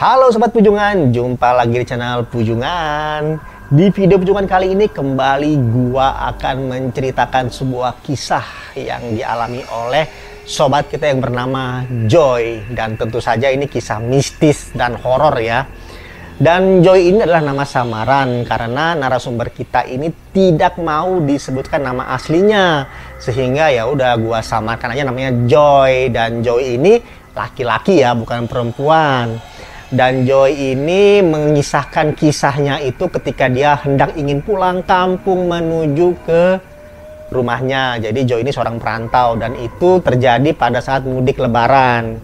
Halo Sobat Pujungan, jumpa lagi di channel Pujungan. Di video Pujungan kali ini kembali gua akan menceritakan sebuah kisah yang dialami oleh sobat kita yang bernama Joy. Dan tentu saja ini kisah mistis dan horor ya. Dan Joy ini adalah nama samaran karena narasumber kita ini tidak mau disebutkan nama aslinya. Sehingga ya udah gua samarkan aja namanya Joy. Dan Joy ini laki-laki ya, bukan perempuan. Dan Joy ini mengisahkan kisahnya itu ketika dia hendak ingin pulang kampung menuju ke rumahnya. Jadi Joy ini seorang perantau dan itu terjadi pada saat mudik lebaran.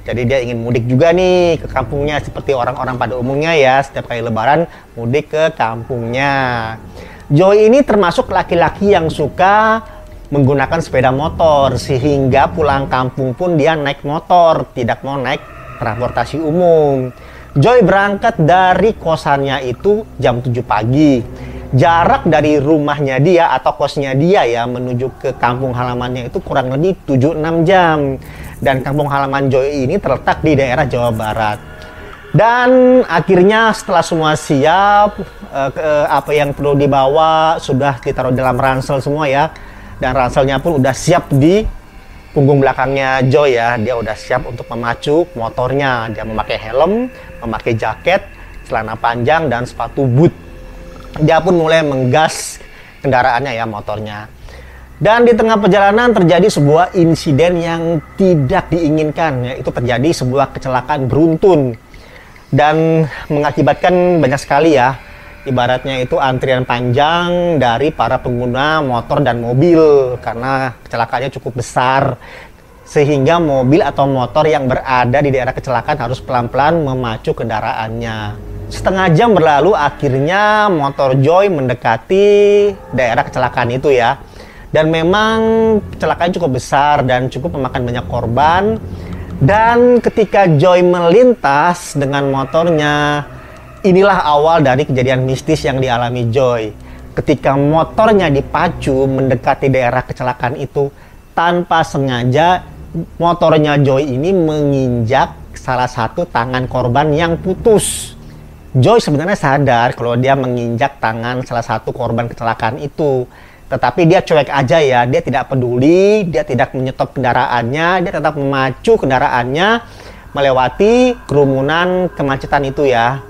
Jadi dia ingin mudik juga nih ke kampungnya seperti orang-orang pada umumnya ya. Setiap kali lebaran mudik ke kampungnya. Joy ini termasuk laki-laki yang suka menggunakan sepeda motor. Sehingga pulang kampung pun dia naik motor, tidak mau naik transportasi umum. Joy berangkat dari kosannya itu jam 7 pagi. Jarak dari rumahnya dia atau kosnya dia ya menuju ke kampung halamannya itu kurang lebih 7-6 jam. Dan kampung halaman Joy ini terletak di daerah Jawa Barat. Dan akhirnya setelah semua siap, apa yang perlu dibawa sudah ditaruh dalam ransel semua ya. Dan ranselnya pun udah siap di punggung belakangnya Joy ya. Dia udah siap untuk memacu motornya. Dia memakai helm, memakai jaket, celana panjang, dan sepatu boot. Dia pun mulai menggas kendaraannya ya, motornya. Dan di tengah perjalanan terjadi sebuah insiden yang tidak diinginkan, yaitu terjadi sebuah kecelakaan beruntun. Dan mengakibatkan banyak sekali ya, ibaratnya itu antrian panjang dari para pengguna motor dan mobil karena kecelakaannya cukup besar sehingga mobil atau motor yang berada di daerah kecelakaan harus pelan-pelan memacu kendaraannya. Setengah jam berlalu akhirnya motor Joy mendekati daerah kecelakaan itu ya. Dan memang kecelakaan cukup besar dan cukup memakan banyak korban. Dan ketika Joy melintas dengan motornya, inilah awal dari kejadian mistis yang dialami Joy. Ketika motornya dipacu mendekati daerah kecelakaan itu, tanpa sengaja motornya Joy ini menginjak salah satu tangan korban yang putus. Joy sebenarnya sadar kalau dia menginjak tangan salah satu korban kecelakaan itu. Tetapi dia cuek aja ya, dia tidak peduli, dia tidak menyetop kendaraannya, dia tetap memacu kendaraannya melewati kerumunan kemacetan itu ya.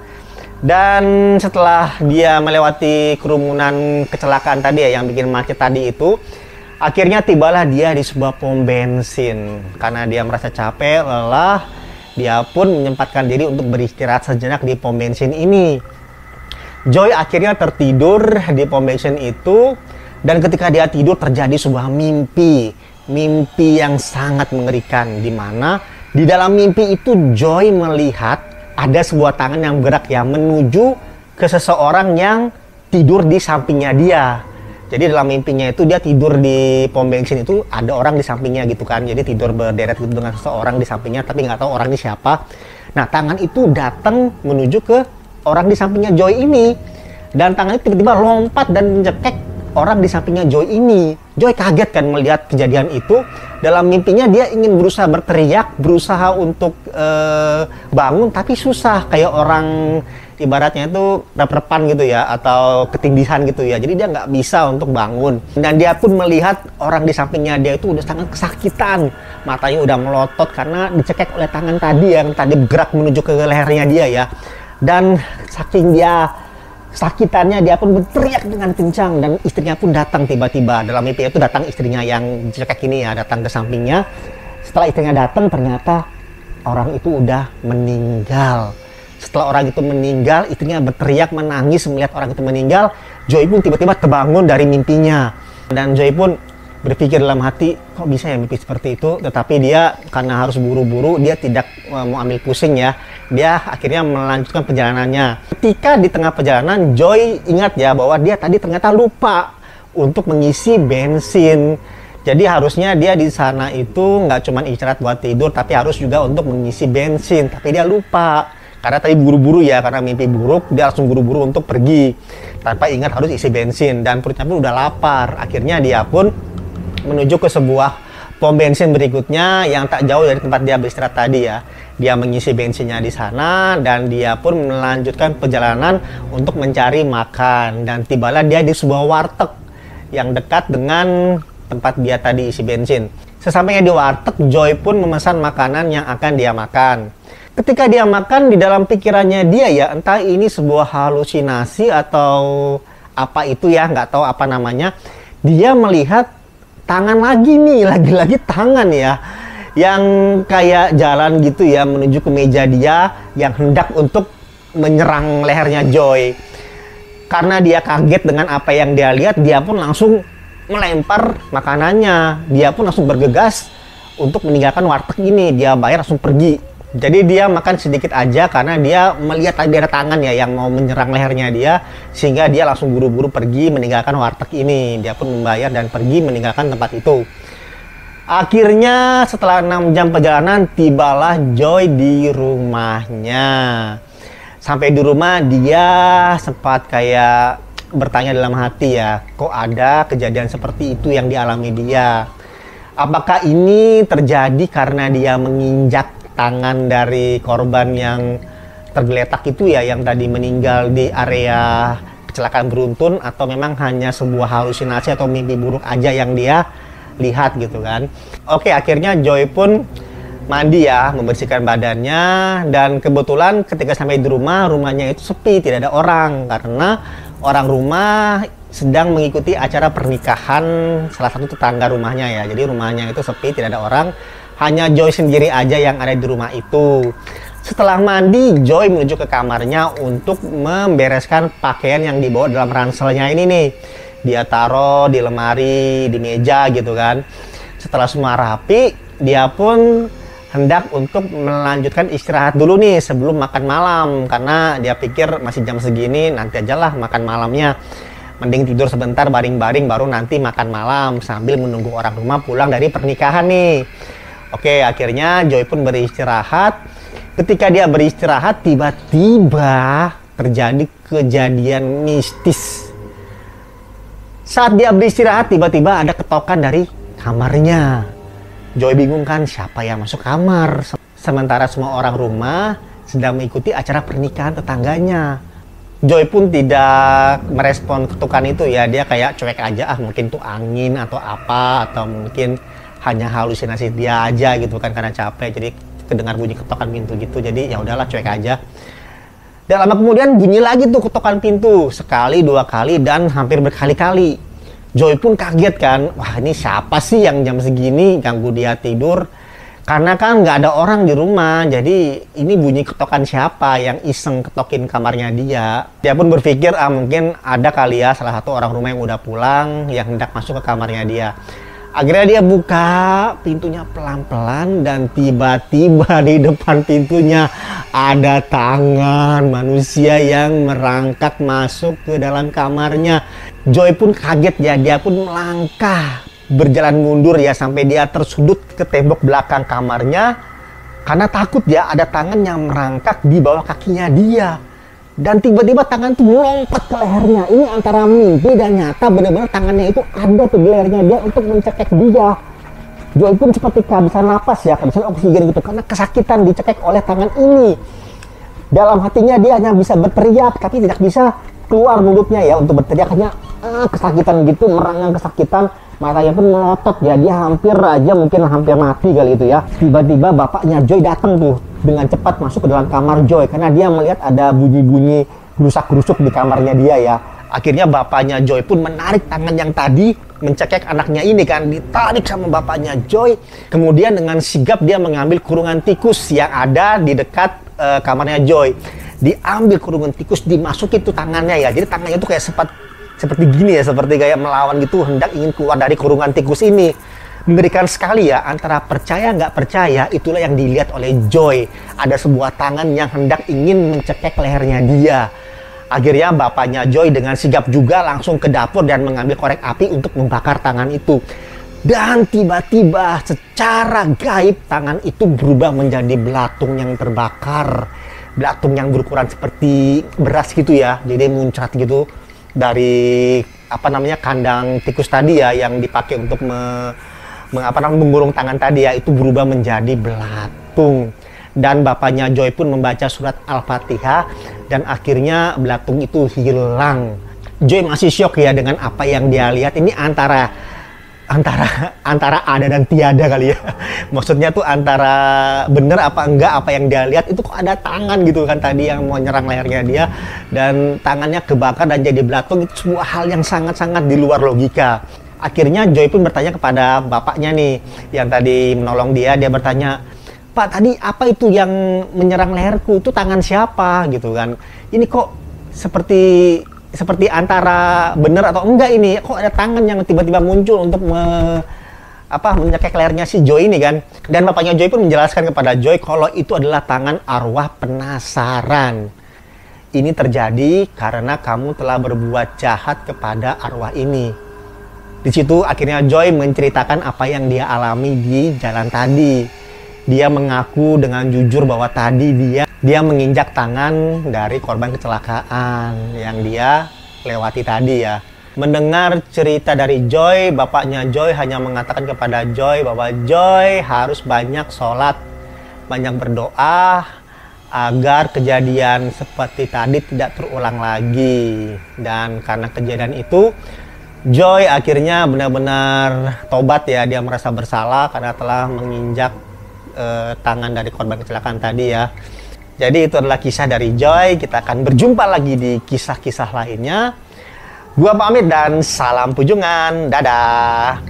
Dan setelah dia melewati kerumunan kecelakaan tadi ya, yang bikin macet tadi itu, akhirnya tibalah dia di sebuah pom bensin. Karena dia merasa capek, lelah, dia pun menyempatkan diri untuk beristirahat sejenak di pom bensin ini. Joy akhirnya tertidur di pom bensin itu, dan ketika dia tidur terjadi sebuah mimpi. Mimpi yang sangat mengerikan, di mana di dalam mimpi itu Joy melihat ada sebuah tangan yang bergerak ya menuju ke seseorang yang tidur di sampingnya dia. Jadi dalam mimpinya itu dia tidur di pom bensin itu ada orang di sampingnya gitu kan. Jadi tidur berderet gitu dengan seseorang di sampingnya tapi nggak tahu orang ini siapa. Nah tangan itu datang menuju ke orang di sampingnya Joy ini. Dan tangannya tiba-tiba lompat dan mencekek orang di sampingnya Joy ini. Joy kaget kan melihat kejadian itu. Dalam mimpinya dia ingin berusaha berteriak, berusaha untuk bangun, tapi susah. Kayak orang ibaratnya itu rep-repan gitu ya, atau ketindihan gitu ya. Jadi dia nggak bisa untuk bangun. Dan dia pun melihat orang di sampingnya dia itu udah sangat kesakitan. Matanya udah melotot karena dicekek oleh tangan tadi yang tadi bergerak menuju ke lehernya dia ya. Dan saking dia sakitannya dia pun berteriak dengan kencang dan istrinya pun datang tiba-tiba. Dalam mimpi itu datang istrinya yang cekek ini ya, datang ke sampingnya. Setelah istrinya datang ternyata orang itu udah meninggal. Setelah orang itu meninggal, istrinya berteriak menangis melihat orang itu meninggal. Joy pun tiba-tiba terbangun dari mimpinya. Dan Joy pun berpikir dalam hati, kok bisa ya mimpi seperti itu? Tetapi dia karena harus buru-buru, dia tidak mau ambil pusing ya. Dia akhirnya melanjutkan perjalanannya. Ketika di tengah perjalanan, Joy ingat ya bahwa dia tadi ternyata lupa untuk mengisi bensin. Jadi harusnya dia di sana itu nggak cuma istirahat buat tidur, tapi harus juga untuk mengisi bensin. Tapi dia lupa. Karena tadi buru-buru ya, karena mimpi buruk, dia langsung buru-buru untuk pergi. Tanpa ingat harus isi bensin. Dan perutnya pun udah lapar. Akhirnya dia pun menuju ke sebuah pom bensin berikutnya yang tak jauh dari tempat dia beristirahat tadi ya. Dia mengisi bensinnya di sana dan dia pun melanjutkan perjalanan untuk mencari makan. Dan tibalah dia di sebuah warteg yang dekat dengan tempat dia tadi isi bensin. Sesampainya di warteg, Joy pun memesan makanan yang akan dia makan. Ketika dia makan, di dalam pikirannya dia ya, entah ini sebuah halusinasi atau apa itu ya, nggak tahu apa namanya. Dia melihat tangan lagi nih, lagi-lagi tangan ya, yang kayak jalan gitu ya menuju ke meja dia yang hendak untuk menyerang lehernya Joy. Karena dia kaget dengan apa yang dia lihat, dia pun langsung melempar makanannya. Dia pun langsung bergegas untuk meninggalkan warteg ini. Dia bayar langsung pergi. Jadi dia makan sedikit aja karena dia melihat tadi ada tangan ya yang mau menyerang lehernya dia, sehingga dia langsung buru-buru pergi meninggalkan warteg ini. Dia pun membayar dan pergi meninggalkan tempat itu. Akhirnya setelah 6 jam perjalanan, tibalah Joy di rumahnya. Sampai di rumah dia sempat kayak bertanya dalam hati ya, kok ada kejadian seperti itu yang dialami dia? Apakah ini terjadi karena dia menginjak tangan dari korban yang tergeletak itu ya, yang tadi meninggal di area kecelakaan beruntun, atau memang hanya sebuah halusinasi atau mimpi buruk aja yang dia lihat gitu kan? Oke, akhirnya Joy pun mandi ya, membersihkan badannya, dan kebetulan ketika sampai di rumah, rumahnya itu sepi, tidak ada orang karena orang rumah sedang mengikuti acara pernikahan salah satu tetangga rumahnya ya. Jadi rumahnya itu sepi, tidak ada orang, hanya Joy sendiri aja yang ada di rumah itu. Setelah mandi, Joy menuju ke kamarnya untuk membereskan pakaian yang dibawa dalam ranselnya ini nih. Dia taruh di lemari, di meja gitu kan. Setelah semua rapi, dia pun hendak untuk melanjutkan istirahat dulu nih sebelum makan malam, karena dia pikir masih jam segini, nanti ajalah makan malamnya, mending tidur sebentar baring-baring baru nanti makan malam sambil menunggu orang rumah pulang dari pernikahan nih. Oke, akhirnya Joy pun beristirahat. Ketika dia beristirahat, tiba-tiba terjadi kejadian mistis. Saat dia beristirahat, tiba-tiba ada ketokan dari kamarnya. Joy bingung kan, siapa yang masuk kamar? Sementara semua orang rumah sedang mengikuti acara pernikahan tetangganya. Joy pun tidak merespon ketukan itu ya, dia kayak cuek aja, mungkin tuh angin atau apa, atau mungkin hanya halusinasi dia aja gitu kan, karena capek jadi kedengar bunyi ketokan pintu gitu, jadi ya udahlah cuek aja. Dan lama kemudian bunyi lagi tuh ketokan pintu, sekali, 2 kali, dan hampir berkali-kali. Joy pun kaget kan, wah ini siapa sih yang jam segini ganggu dia tidur? Karena kan nggak ada orang di rumah, jadi ini bunyi ketokan siapa yang iseng ketokin kamarnya dia. Dia pun berpikir, mungkin ada kali ya salah satu orang rumah yang udah pulang, yang hendak masuk ke kamarnya dia. Akhirnya dia buka pintunya pelan-pelan, dan tiba-tiba di depan pintunya ada tangan manusia yang merangkak masuk ke dalam kamarnya. Joy pun kaget ya, dia pun melangkah berjalan mundur ya sampai dia tersudut ke tembok belakang kamarnya karena takut ya ada tangan yang merangkak di bawah kakinya dia. Dan tiba-tiba tangan itu melompat ke lehernya. Ini antara mimpi dan nyata, benar-benar tangannya itu ada tuh di lehernya dia untuk mencekek dia. Joy pun seperti kehabisan napas ya, kehabisan oksigen gitu karena kesakitan dicekek oleh tangan ini. Dalam hatinya dia hanya bisa berteriak tapi tidak bisa keluar mulutnya ya untuk berteriak, hanya kesakitan gitu, merangang kesakitan. Matanya pun melotot ya, dia hampir aja mungkin hampir mati kali itu ya. Tiba-tiba bapaknya Joy datang tuh dengan cepat masuk ke dalam kamar Joy karena dia melihat ada bunyi-bunyi gerusak-gerusuk di kamarnya dia ya. Akhirnya bapaknya Joy pun menarik tangan yang tadi mencekek anaknya ini kan, ditarik sama bapaknya Joy. Kemudian dengan sigap dia mengambil kurungan tikus yang ada di dekat kamarnya Joy. Diambil kurungan tikus, dimasukin tuh tangannya ya. Jadi tangannya tuh kayak seperti gini ya, seperti kayak melawan gitu, hendak ingin keluar dari kurungan tikus ini. Mengerikan sekali ya, antara percaya nggak percaya, itulah yang dilihat oleh Joy. Ada sebuah tangan yang hendak ingin mencekek lehernya dia. Akhirnya bapaknya Joy dengan sigap juga langsung ke dapur dan mengambil korek api untuk membakar tangan itu. Dan tiba-tiba secara gaib tangan itu berubah menjadi belatung yang terbakar. Belatung yang berukuran seperti beras gitu ya, jadi muncrat gitu dari kandang tikus tadi ya yang dipakai untuk menggulung tangan tadi ya, itu berubah menjadi belatung. Dan bapaknya Joy pun membaca surat Al-Fatihah dan akhirnya belatung itu hilang. Joy masih syok ya dengan apa yang dia lihat. Ini antara ada dan tiada kali ya. Maksudnya tuh antara bener apa enggak apa yang dia lihat. Itu kok ada tangan gitu kan tadi yang mau nyerang lehernya dia, dan tangannya kebakar dan jadi belatung. Itu sebuah hal yang sangat-sangat di luar logika. Akhirnya Joy pun bertanya kepada bapaknya nih yang tadi menolong dia. Dia bertanya, "Pak, tadi apa itu yang menyerang leherku? Itu tangan siapa?" gitu kan. Ini kok seperti antara benar atau enggak ini. Kok ada tangan yang tiba-tiba muncul untuk menyekek lehernya si Joy ini kan. Dan bapaknya Joy pun menjelaskan kepada Joy kalau itu adalah tangan arwah penasaran. Ini terjadi karena kamu telah berbuat jahat kepada arwah ini. Di situ akhirnya Joy menceritakan apa yang dia alami di jalan tadi. Dia mengaku dengan jujur bahwa tadi dia menginjak tangan dari korban kecelakaan yang dia lewati tadi ya. Mendengar cerita dari Joy, bapaknya Joy hanya mengatakan kepada Joy bahwa Joy harus banyak sholat, banyak berdoa agar kejadian seperti tadi tidak terulang lagi. Dan karena kejadian itu, Joy akhirnya benar-benar tobat ya. Dia merasa bersalah karena telah menginjak tangan dari korban kecelakaan tadi ya. Jadi itu adalah kisah dari Joy. Kita akan berjumpa lagi di kisah-kisah lainnya. Gua pamit dan salam Pujungan. Dadah.